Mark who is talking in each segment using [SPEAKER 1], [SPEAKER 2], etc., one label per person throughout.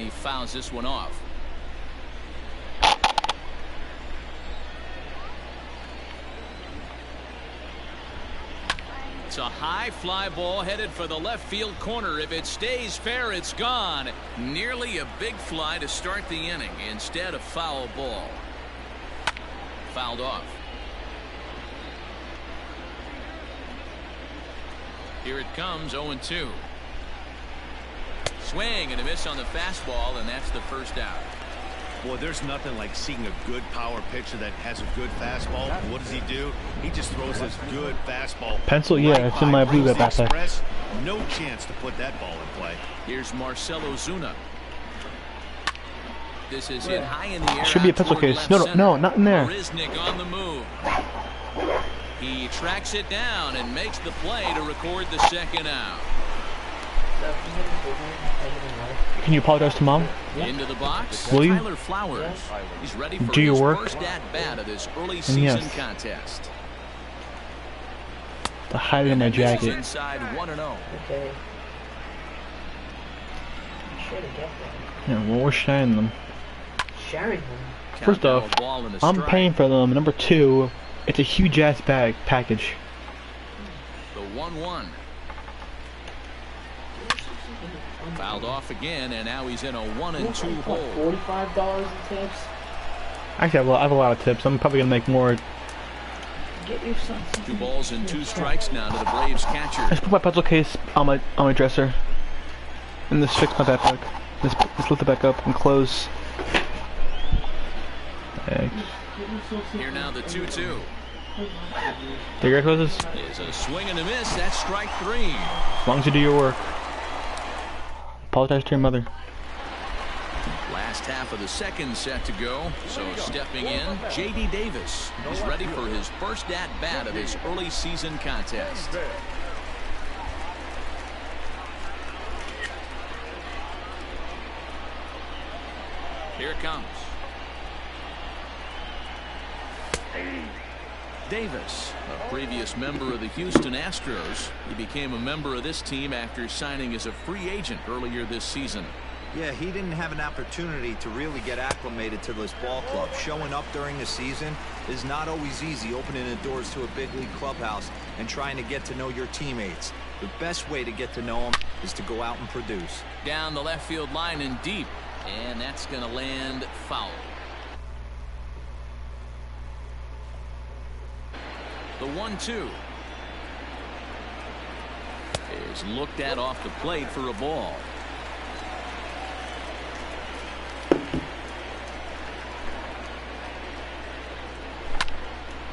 [SPEAKER 1] he fouls this one off. It's a high fly ball headed for the left field corner. If it stays fair, it's gone. Nearly a big fly to start the inning. Instead, a foul ball. Fouled off. Here it comes, 0-2. Swing and a miss on the fastball, and that's the first out.
[SPEAKER 2] Boy, there's nothing like seeing a good power pitcher that has a good fastball. What does he do? He just throws this good fastball.
[SPEAKER 3] Pencil, yeah, it's in my blue backpack.
[SPEAKER 2] No chance to put that ball in play.
[SPEAKER 1] Here's Marcell Ozuna. This is hit high in the air.
[SPEAKER 3] Should be a pencil case. No, not in there.
[SPEAKER 1] Marisnick on the move. He tracks it down and makes the play to record the second out.
[SPEAKER 3] Can you apologize to Mom?
[SPEAKER 1] Into the box,
[SPEAKER 3] Will you?
[SPEAKER 1] Tyler Flowers. He's ready for
[SPEAKER 3] Do your
[SPEAKER 1] his
[SPEAKER 3] work.
[SPEAKER 1] first at-bat of this early season contest.
[SPEAKER 3] The hide in my jacket.
[SPEAKER 1] Inside 1-0.
[SPEAKER 4] Okay.
[SPEAKER 3] Yeah, well, we're sharing them.
[SPEAKER 4] Sharing them?
[SPEAKER 3] First off, I'm paying for them. Number two, it's a huge ass package.
[SPEAKER 1] The 1-1. Fouled off again, and now he's in a 1-2 hole.
[SPEAKER 4] $45 in tips.
[SPEAKER 3] Actually, I have a lot of tips. I'm probably gonna make more.
[SPEAKER 4] Get your son
[SPEAKER 1] 2 balls and 2 strikes now to the Braves catcher.
[SPEAKER 3] Let's put my pencil case on my dresser, and let's fix my backpack. Let's lift it back up and close.
[SPEAKER 1] Here now the 2-2.
[SPEAKER 3] There you go, closes.
[SPEAKER 1] Is a swing and a miss. That's strike 3.
[SPEAKER 3] As long as you do your work. Apologize to your mother.
[SPEAKER 1] Last half of the second set to go. So stepping in, J.D. Davis. He's ready for his first at-bat of his early season contest. Here it comes. Davis, a previous member of the Houston Astros. He became a member of this team after signing as a free agent earlier this season.
[SPEAKER 5] Yeah, he didn't have an opportunity to really get acclimated to this ball club. Showing up during the season is not always easy, opening the doors to a big league clubhouse and trying to get to know your teammates. The best way to get to know them is to go out and produce.
[SPEAKER 1] Down the left field line and deep, and that's going to land foul. The 1-2 is looked at off the plate for a ball.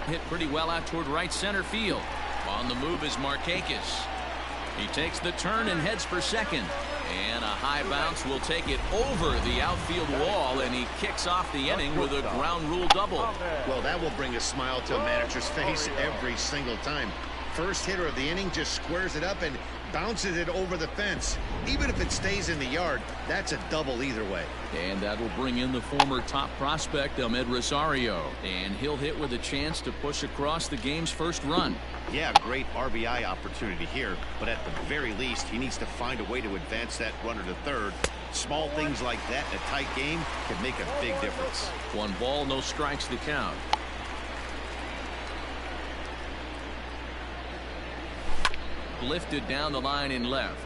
[SPEAKER 1] Hit pretty well out toward right center field. On the move is Markakis. He takes the turn and heads for second. And a high bounce will take it over the outfield wall, and he kicks off the inning with a ground rule double.
[SPEAKER 2] Well, that will bring a smile to a manager's face every single time. First hitter of the inning just squares it up and bounces it over the fence. Even if it stays in the yard, that's a double either way.
[SPEAKER 1] And that will bring in the former top prospect, Amed Rosario. And he'll hit with a chance to push across the game's first run.
[SPEAKER 2] Yeah, great RBI opportunity here, but at the very least, he needs to find a way to advance that runner to third. Small things like that in a tight game can make a big difference.
[SPEAKER 1] 1 ball, no strikes to count. Lifted down the line in left,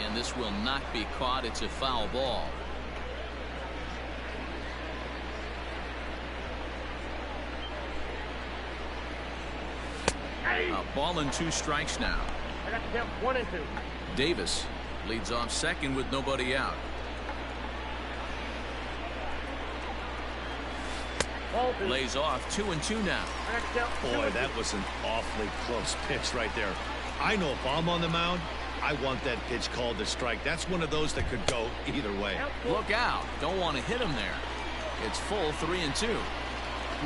[SPEAKER 1] and this will not be caught. It's a foul ball. A ball and 2 strikes now.
[SPEAKER 4] 1-2.
[SPEAKER 1] Davis leads off second with nobody out. Lays off 2-2 now.
[SPEAKER 2] Boy, that was an awfully close pitch right there. I know if I'm on the mound, I want that pitch called a strike. That's one of those that could go either way.
[SPEAKER 1] Look out. Don't want to hit him there. It's full 3-2.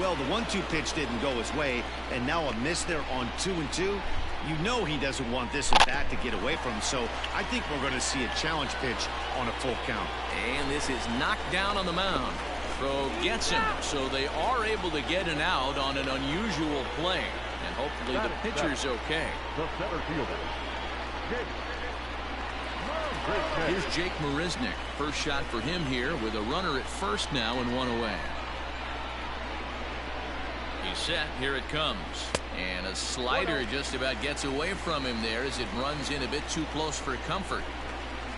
[SPEAKER 2] Well, the 1-2 pitch didn't go his way, and now a miss there on 2-2. You know he doesn't want this at bat to get away from him, so I think we're going to see a challenge pitch on a full count.
[SPEAKER 1] And this is knocked down on the mound. Throw gets him, so they are able to get an out on an unusual play. And hopefully the pitcher's okay.
[SPEAKER 6] The center fielder,
[SPEAKER 1] Here's Jake Marisnick. First shot for him here with a runner at first now and one away. He's set. Here it comes. And a slider just about gets away from him there as it runs in a bit too close for comfort.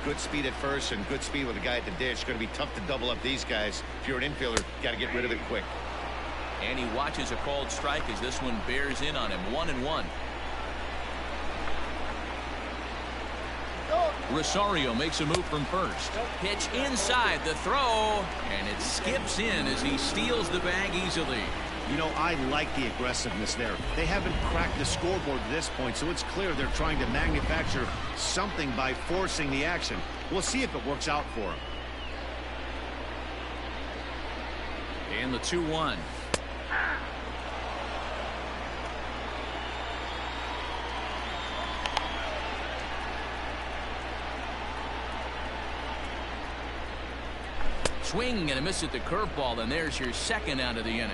[SPEAKER 2] Good speed at first and good speed with the guy at the dish. Going to be tough to double up these guys. If you're an infielder, got to get rid of it quick.
[SPEAKER 1] And he watches a called strike as this one bears in on him. 1-1. Rosario makes a move from first. Pitch inside the throw, and it skips in as he steals the bag easily.
[SPEAKER 2] You know, I like the aggressiveness there. They haven't cracked the scoreboard to this point, so it's clear they're trying to manufacture something by forcing the action. We'll see if it works out for them.
[SPEAKER 1] And the 2-1. Swing and a miss at the curveball, and there's your second out of the inning.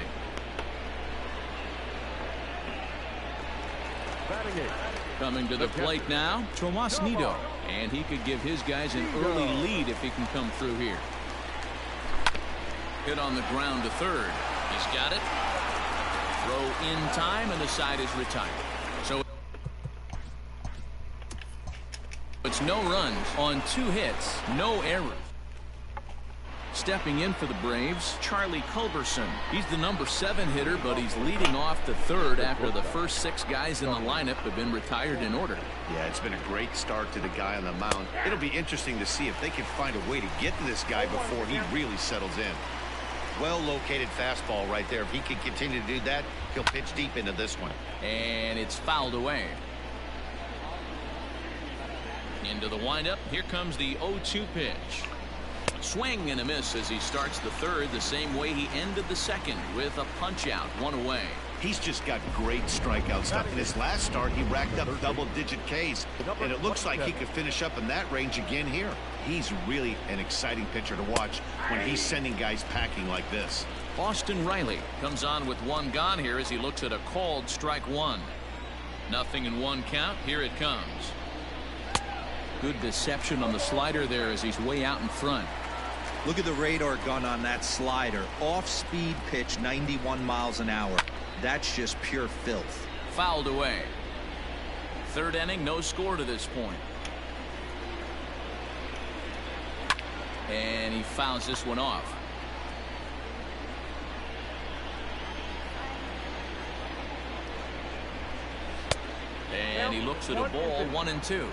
[SPEAKER 1] Coming to the plate now, Tomas Nido. And he could give his guys an early lead if he can come through here. Hit on the ground to third. He's got it. Throw in time, and the side is retired. So it's no runs on 2 hits, no errors. Stepping in for the Braves, Charlie Culberson. He's the number 7 hitter, but he's leading off the third after the first 6 guys in the lineup have been retired in order.
[SPEAKER 2] Yeah, it's been a great start to the guy on the mound. It'll be interesting to see if they can find a way to get to this guy before he really settles in. Well-located fastball right there. If he can continue to do that, he'll pitch deep into this one.
[SPEAKER 1] And it's fouled away. Into the windup. Here comes the 0-2 pitch. Swing and a miss as he starts the third the same way he ended the second with a punch out, 1 away.
[SPEAKER 2] He's just got great strikeout stuff. In his last start, he racked up double-digit Ks, and it looks like he could finish up in that range again here. He's really an exciting pitcher to watch when he's sending guys packing like this.
[SPEAKER 1] Austin Riley comes on with 1 gone here as he looks at a called strike 1. Nothing in 1 count. Here it comes. Good deception on the slider there as he's way out in front.
[SPEAKER 5] Look at the radar gun on that slider. Off-speed pitch, 91 miles an hour. That's just pure filth.
[SPEAKER 1] Fouled away. Third inning, no score to this point. And he fouls this one off. And he looks at a ball, 1-2.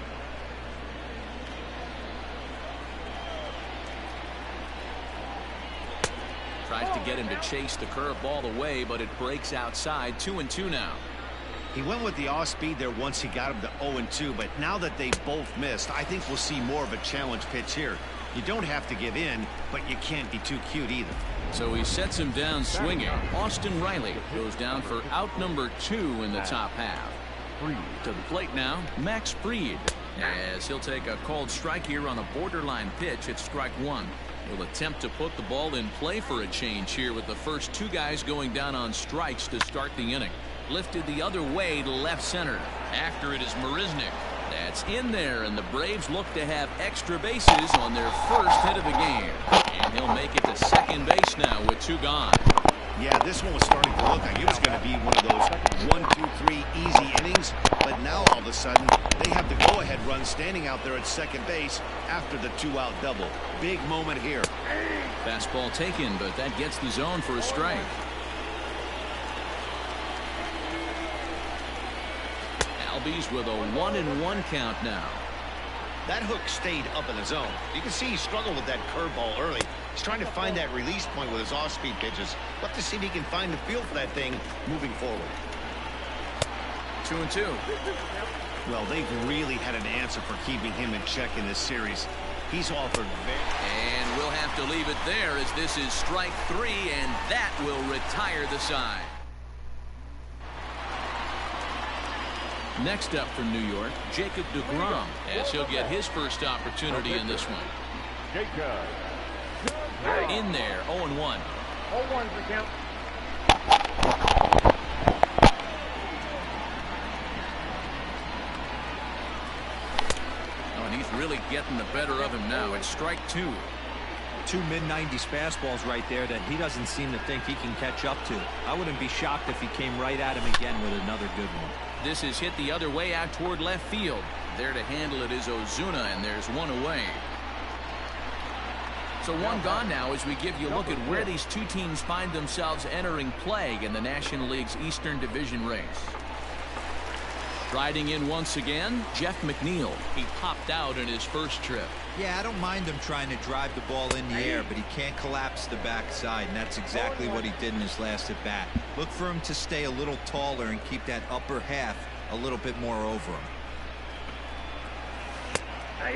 [SPEAKER 1] Tries to get him to chase the curveball away, but it breaks outside. 2-2 now.
[SPEAKER 2] He went with the off speed there once he got him to 0-2, but now that they both missed, I think we'll see more of a challenge pitch here. You don't have to give in, but you can't be too cute either.
[SPEAKER 1] So he sets him down swinging. Austin Riley goes down for out number 2 in the top half. To the plate now, Max Fried, as he'll take a called strike here on a borderline pitch at strike 1. He'll attempt to put the ball in play for a change here with the first 2 guys going down on strikes to start the inning. Lifted the other way to left center. After it is Marisnick. That's in there, and the Braves look to have extra bases on their first hit of the game. And he'll make it to second base now with 2 gone.
[SPEAKER 2] Yeah, this one was starting to look like it was going to be one of those 1, 2, 3 easy innings, but now all of a sudden they have the go-ahead run standing out there at second base after the 2-out double. Big moment here.
[SPEAKER 1] Fastball taken, but that gets the zone for a strike. Albies with a 1-1 count now.
[SPEAKER 2] That hook stayed up in the zone. You can see he struggled with that curveball early. He's trying to find that release point with his off-speed pitches. We'll have to see if he can find the feel for that thing moving forward.
[SPEAKER 1] 2-2.
[SPEAKER 2] Well, they've really had an answer for keeping him in check in this series. He's offered
[SPEAKER 1] and we'll have to leave it there as this is strike 3, and that will retire the side. Next up from New York, Jacob deGrom, as he'll get his first opportunity in this one. In there, 0-1.
[SPEAKER 4] 0-1 for count.
[SPEAKER 1] Oh, and he really getting the better of him now. It's strike two.
[SPEAKER 5] Two mid-90s fastballs right there that he doesn't seem to think he can catch up to. I wouldn't be shocked if he came right at him again with another good one.
[SPEAKER 1] This is hit the other way out toward left field. There to handle it is Ozuna, and there's one away. So one gone now as we give you a look at where these two teams find themselves entering play in the National League's Eastern Division race. Riding in once again, Jeff McNeil. He popped out in his first trip.
[SPEAKER 5] Yeah, I don't mind him trying to drive the ball in the air, but he can't collapse the backside, and that's exactly what he did in his last at bat. Look for him to stay a little taller and keep that upper half a little bit more over him.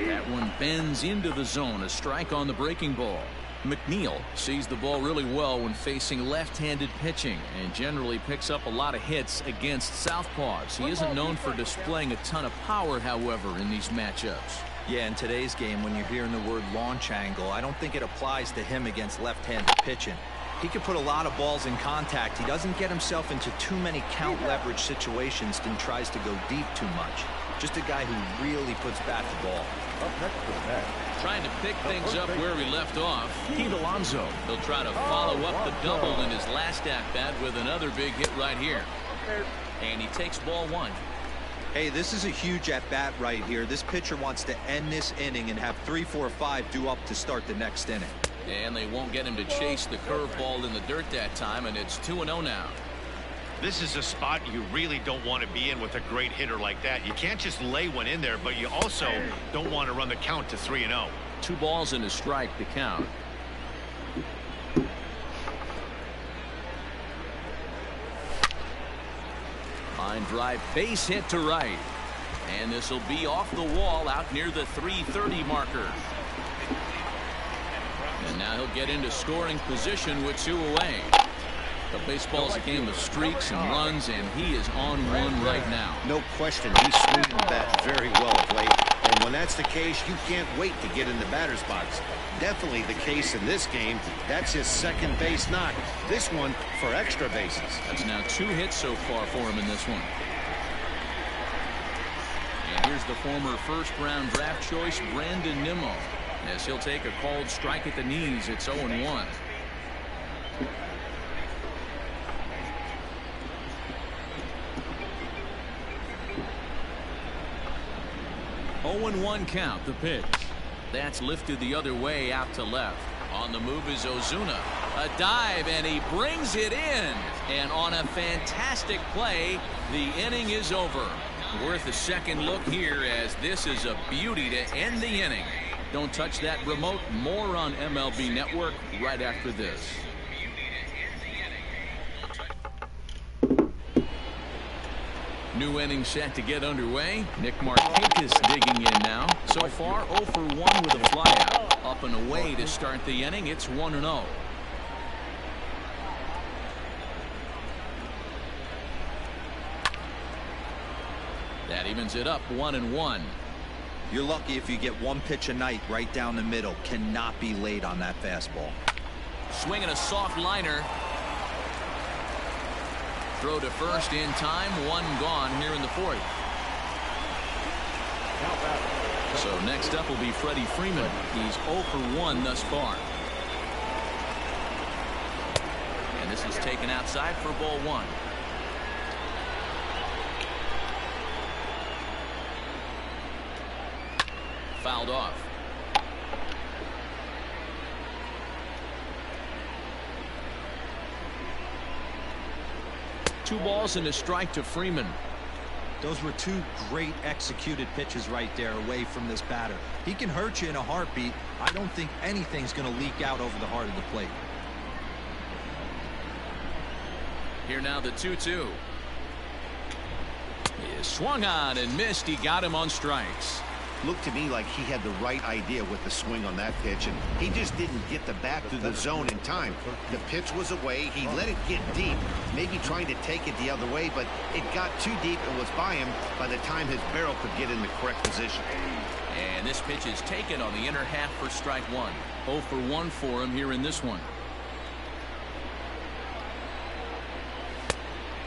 [SPEAKER 1] That one bends into the zone. A strike on the breaking ball. McNeil sees the ball really well when facing left-handed pitching and generally picks up a lot of hits against southpaws. He isn't known for displaying a ton of power, however, in these matchups.
[SPEAKER 5] Yeah, in today's game, when you're hearing the word launch angle, I don't think it applies to him against left-handed pitching. He can put a lot of balls in contact. He doesn't get himself into too many count leverage situations and tries to go deep too much. Just a guy who really puts bat to ball.
[SPEAKER 4] Up next to the net.
[SPEAKER 1] Trying to pick things up where we left off, Pete Alonso. He'll try to follow up the double in his last at-bat with another big hit right here. And he takes ball one.
[SPEAKER 5] Hey, this is a huge at-bat right here. This pitcher wants to end this inning and have 3, 4, 5 due up to start the next inning.
[SPEAKER 1] And they won't get him to chase the curveball in the dirt that time, and it's 2-0 now.
[SPEAKER 2] This is a spot you really don't want to be in with a great hitter like that. You can't just lay one in there, but you also don't want to run the count to 3-0.
[SPEAKER 1] 2 balls and a strike to count. Line drive, base hit to right. And this will be off the wall out near the 330 marker. And now he'll get into scoring position with 2 away. The baseball's a game of streaks and runs, and he is on one right now.
[SPEAKER 2] No question, he's swinging the bat very well of late. And when that's the case, you can't wait to get in the batter's box. Definitely the case in this game. That's his second base knock. This one for extra bases.
[SPEAKER 1] That's now 2 hits so far for him in this one. And here's the former first-round draft choice, Brandon Nimmo, as he'll take a called strike at the knees. It's 0-1. 0-1 count. The pitch. That's lifted the other way out to left. On the move is Ozuna. A dive, and he brings it in. And on a fantastic play, the inning is over. Worth a second look here, as this is a beauty to end the inning. Don't touch that remote. More on MLB Network right after this. New inning set to get underway. Nick Markakis digging in now. So far 0 for 1 with a flyout. Up and away to start the inning. It's 1-0. That evens it up 1-1.
[SPEAKER 5] You're lucky if you get one pitch a night right down the middle. Cannot be late on that fastball.
[SPEAKER 1] Swinging a soft liner. Throw to first in time. 1 gone here in the 4th. So next up will be Freddie Freeman. He's 0 for 1 thus far. And this is taken outside for ball 1. Fouled off. Two balls and a strike to Freeman.
[SPEAKER 5] Those were 2 great executed pitches right there away from this batter. He can hurt you in a heartbeat. I don't think anything's going to leak out over the heart of the plate.
[SPEAKER 1] Here now the 2-2. He is swung on and missed. He got him on strikes.
[SPEAKER 2] Looked to me like he had the right idea with the swing on that pitch, and he just didn't get the bat through the zone in time. The pitch was away. He let it get deep, maybe trying to take it the other way, but it got too deep and was by him by the time his barrel could get in the correct position.
[SPEAKER 1] And this pitch is taken on the inner half for strike 1. 0 for 1 for him here in this one.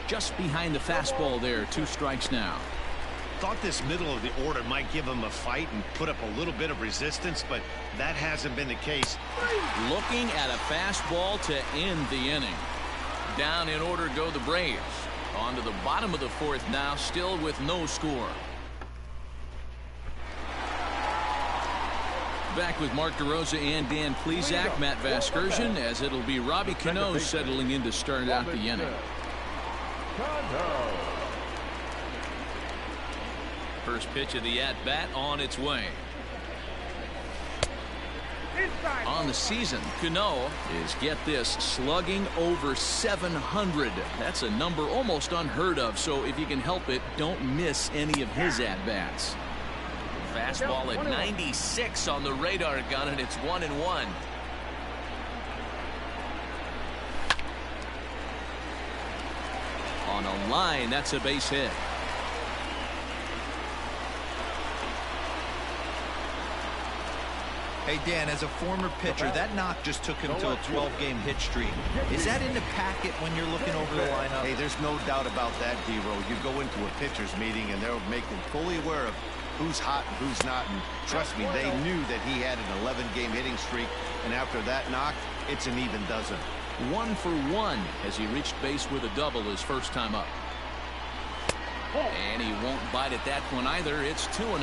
[SPEAKER 1] Just behind the fastball there. 2 strikes now.
[SPEAKER 2] Thought this middle of the order might give him a fight and put up a little bit of resistance, but that hasn't been the case.
[SPEAKER 1] Looking at a fastball to end the inning. Down in order go the Braves. On to the bottom of the fourth now, still with no score. Back with Mark DeRosa and Dan Plesac, Matt Vasgersian, as it'll be Robbie Cano settling in to start out the inning. First pitch of the at-bat on its way. On the season, Cano is, get this, slugging over 700. That's a number almost unheard of, so if you can help it, don't miss any of his at-bats. Fastball at 96 on the radar gun, and it's 1-1. On a line, that's a base hit.
[SPEAKER 5] Hey, Dan, as a former pitcher, that knock just took him to a 12-game hit streak. Is that in the packet when you're looking over the lineup?
[SPEAKER 2] Hey, there's no doubt about that, D-Row. You go into a pitcher's meeting, and they'll make them fully aware of who's hot and who's not. And trust me, they knew that he had an 11-game hitting streak, and after that knock, it's an even dozen.
[SPEAKER 1] 1 for 1 as he reached base with a double his first time up. And he won't bite at that one either. It's 2-0.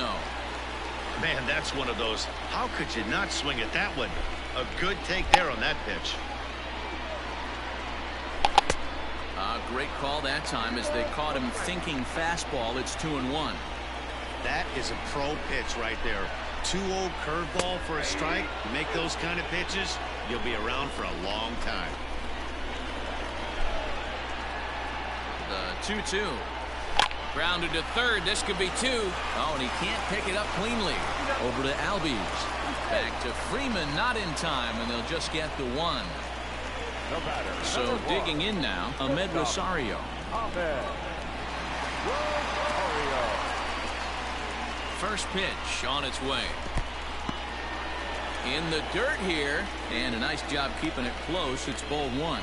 [SPEAKER 2] Man, that's one of those. How could you not swing at that one? A good take there on that pitch.
[SPEAKER 1] Great call that time as they caught him thinking fastball. It's 2-1.
[SPEAKER 2] That is a pro pitch right there. 2-0 curveball for a strike. You make those kind of pitches, you'll be around for a long time.
[SPEAKER 1] The 2-2. Grounded to third. This could be 2. Oh, and he can't pick it up cleanly. Over to Albies. Back to Freeman, not in time, and they'll just get the 1. So digging in now, Ahmed Rosario. First pitch on its way. In the dirt here, and a nice job keeping it close. It's ball 1.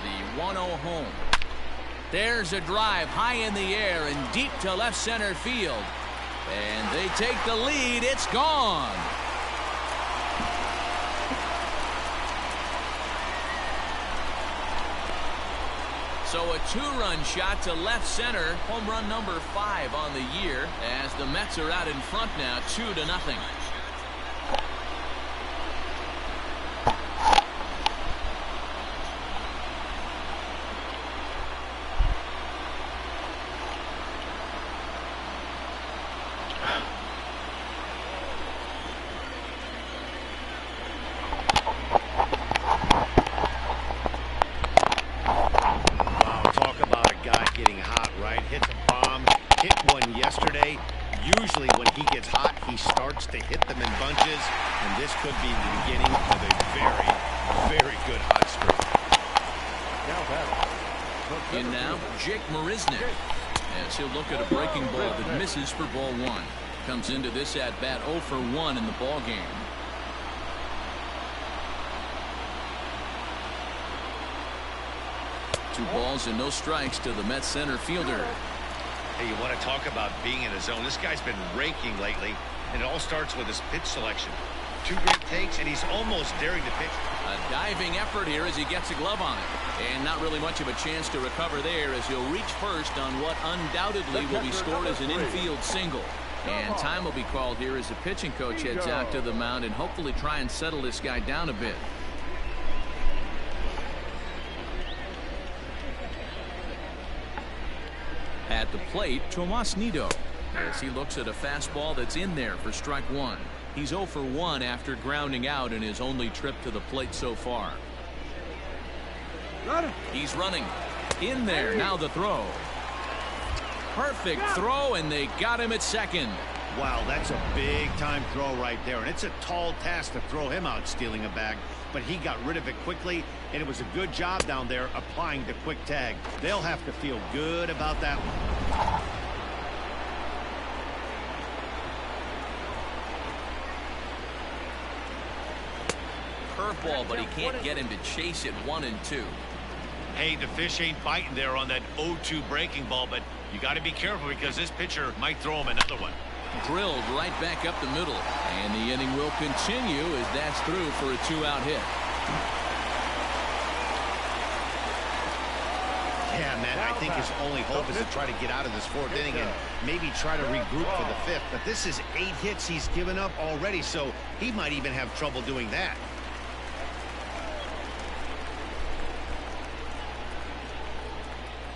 [SPEAKER 1] The 1-0 home. There's a drive high in the air and deep to left center field. And they take the lead. It's gone. So a 2-run shot to left center. Home run number 5 on the year as the Mets are out in front now 2-0.
[SPEAKER 2] Usually when he gets hot, he starts to hit them in bunches, and this could be the beginning of a very, very good hot streak.
[SPEAKER 1] In now, Jake Marisnick, as he'll look at a breaking ball that misses for ball 1. Comes into this at bat 0 for 1 in the ball game. Two balls and no strikes to the Mets center fielder.
[SPEAKER 2] Hey, you want to talk about being in a zone? This guy's been raking lately, and it all starts with his pitch selection. 2 great takes, and he's almost daring to pitch.
[SPEAKER 1] A diving effort here as he gets a glove on it. And not really much of a chance to recover there as he'll reach first on what undoubtedly will be scored as an infield single. And time will be called here as the pitching coach heads out to the mound and hopefully try and settle this guy down a bit. At the plate, Tomas Nido, as he looks at a fastball that's in there for strike 1. He's 0 for 1 after grounding out in his only trip to the plate so far. He's running. In there, now the throw. Perfect throw, and they got him at second.
[SPEAKER 2] Wow, that's a big-time throw right there, and it's a tall task to throw him out stealing a bag, but he got rid of it quickly, and it was a good job down there applying the quick tag. They'll have to feel good about that one.
[SPEAKER 1] curveball, but he can't get him to chase it 1-2.
[SPEAKER 2] Hey, the fish ain't biting there on that 0-2 breaking ball, but you got to be careful because this pitcher might throw him another one.
[SPEAKER 1] Drilled right back up the middle, and the inning will continue as that's through for a 2-out hit.
[SPEAKER 2] Yeah, man, I think his only hope is to try to get out of this fourth inning and maybe try to regroup for the fifth. But this is 8 hits he's given up already, so he might even have trouble doing that.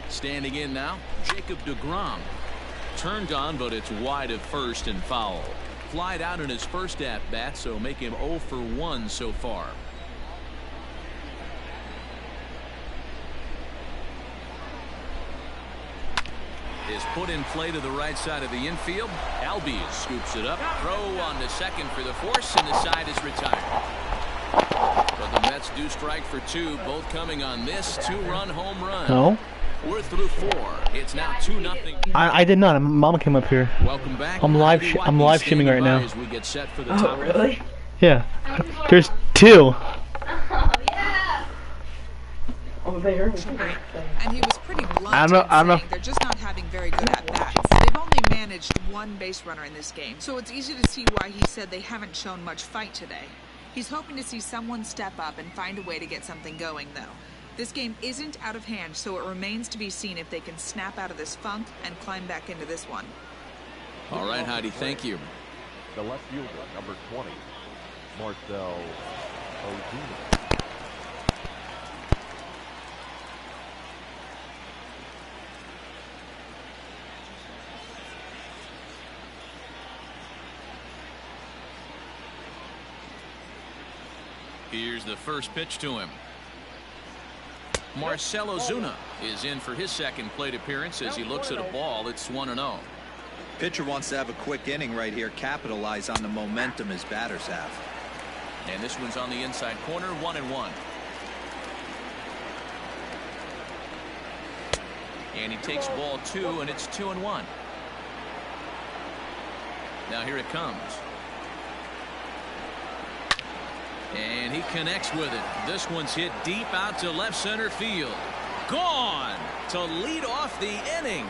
[SPEAKER 1] Standing in now, Jacob deGrom. Turned on, but it's wide of first and foul. Flied out in his first at-bat, so make him 0 for 1 so far. Is put in play to the right side of the infield. Albies scoops it up. Throw on to second for the force, and the side is retired. But the Mets do strike for 2, both coming on this 2-run home run.
[SPEAKER 3] No.
[SPEAKER 1] We're through 4. It's now 2-0.
[SPEAKER 3] I did not. Mama came up here.
[SPEAKER 1] Welcome back.
[SPEAKER 3] I'm live streaming right now.
[SPEAKER 1] As we get set for the top.
[SPEAKER 6] Really?
[SPEAKER 3] Yeah. There's 2.
[SPEAKER 6] Oh, yeah. Oh, they heard me.
[SPEAKER 7] And he was pretty blunt
[SPEAKER 3] I don't know.
[SPEAKER 7] saying they're just not having very good at-bats. They've only managed 1 base runner in this game, so it's easy to see why he said they haven't shown much fight today. He's hoping to see someone step up and find a way to get something going, though. This game isn't out of hand, so it remains to be seen if they can snap out of this funk and climb back into this one.
[SPEAKER 1] All right, Heidi, thank you.
[SPEAKER 8] The left fielder, number 20, Marcell Ozuna.
[SPEAKER 1] Here's the first pitch to him. Marcell Ozuna is in for his second plate appearance as he looks at a ball. It's 1-0.
[SPEAKER 5] Pitcher wants to have a quick inning right here, capitalize on the momentum his batters have.
[SPEAKER 1] And this one's on the inside corner, 1-1. And he takes ball 2, and it's 2-1. Now here it comes. And he connects with it. This one's hit deep out to left center field. Gone to lead off the inning.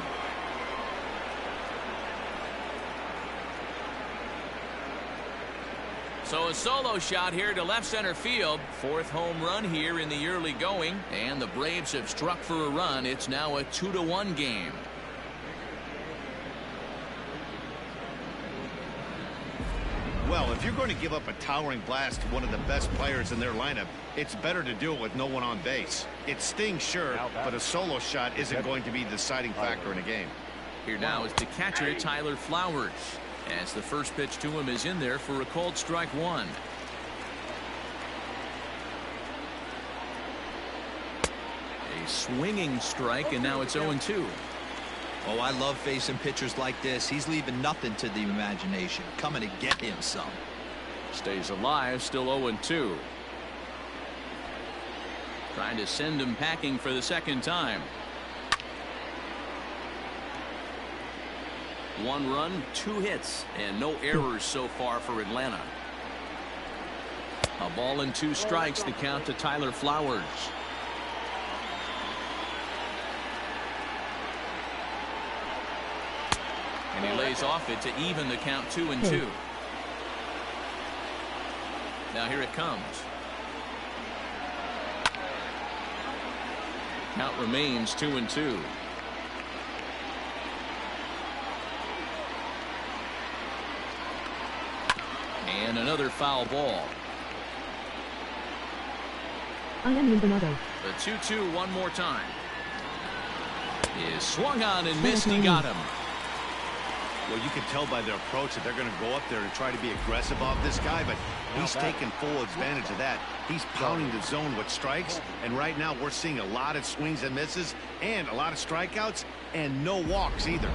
[SPEAKER 1] So a solo shot here to left center field. 4th home run here in the early going. And the Braves have struck for a run. It's now a 2-1 game.
[SPEAKER 2] Well, if you're going to give up a towering blast to one of the best players in their lineup, it's better to do it with no one on base. It stings, sure, but a solo shot isn't going to be the deciding factor in a game.
[SPEAKER 1] Here now is the catcher, Tyler Flowers, as the first pitch to him is in there for a called strike 1. A swinging strike, and now it's 0-2.
[SPEAKER 5] Oh, I love facing pitchers like this. He's leaving nothing to the imagination, coming to get him some.
[SPEAKER 1] Stays alive, still 0-2. Trying to send him packing for the second time. 1 run, 2 hits, and no errors so far for Atlanta. A ball and 2 strikes to count to Tyler Flowers. And he lays off it to even the count 2-2. Now here it comes. Count remains 2-2. And another foul ball.
[SPEAKER 9] I am in Bernardo.
[SPEAKER 1] The 2-2 one more time. Is swung on and missed. He got him.
[SPEAKER 2] Well, you can tell by their approach that they're going to go up there and try to be aggressive off this guy, but he's taking full advantage of that. He's pounding the zone with strikes, and right now we're seeing a lot of swings and misses and a lot of strikeouts and no walks either.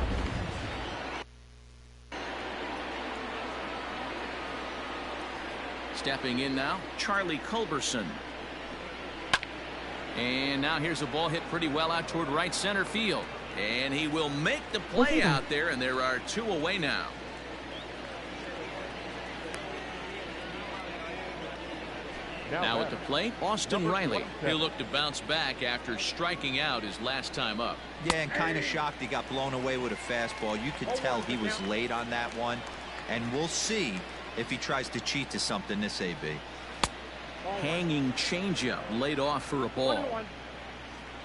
[SPEAKER 1] Stepping in now, Charlie Culberson. And now here's a ball hit pretty well out toward right center field. And he will make the play out there, and there are 2 away now. Now at the plate, Austin Riley. He'll look to bounce back after striking out his last time up.
[SPEAKER 5] Yeah, and kind of shocked he got blown away with a fastball. You could tell he was late on that one. And we'll see if he tries to cheat to something this AB.
[SPEAKER 1] Hanging changeup laid off for a ball.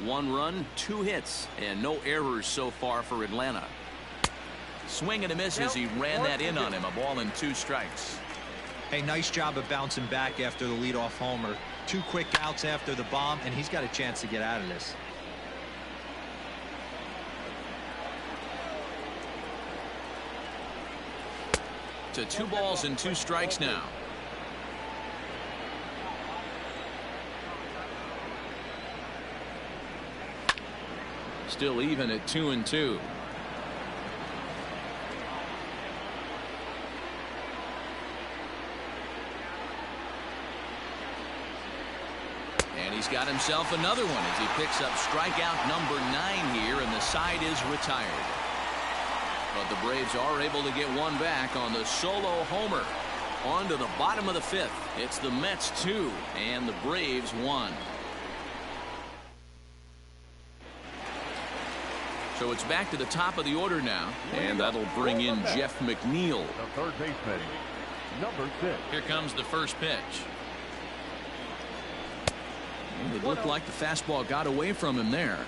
[SPEAKER 1] 1 run, 2 hits, and no errors so far for Atlanta. Swing and a miss as he ran that in on him. A ball and 2 strikes.
[SPEAKER 5] Hey, nice job of bouncing back after the leadoff homer. 2 quick outs after the bomb, and he's got a chance to get out of this.
[SPEAKER 1] To 2 balls and 2 strikes now. Still even at 2-2. And he's got himself another one as he picks up strikeout number 9 here, and the side is retired. But the Braves are able to get one back on the solo homer. On to the bottom of the 5th. It's the Mets 2 and the Braves 1. So it's back to the top of the order now, and that'll bring in Jeff McNeil.
[SPEAKER 8] The third baseman, number 6.
[SPEAKER 1] Here comes the first pitch. And it looked like the fastball got away from him there.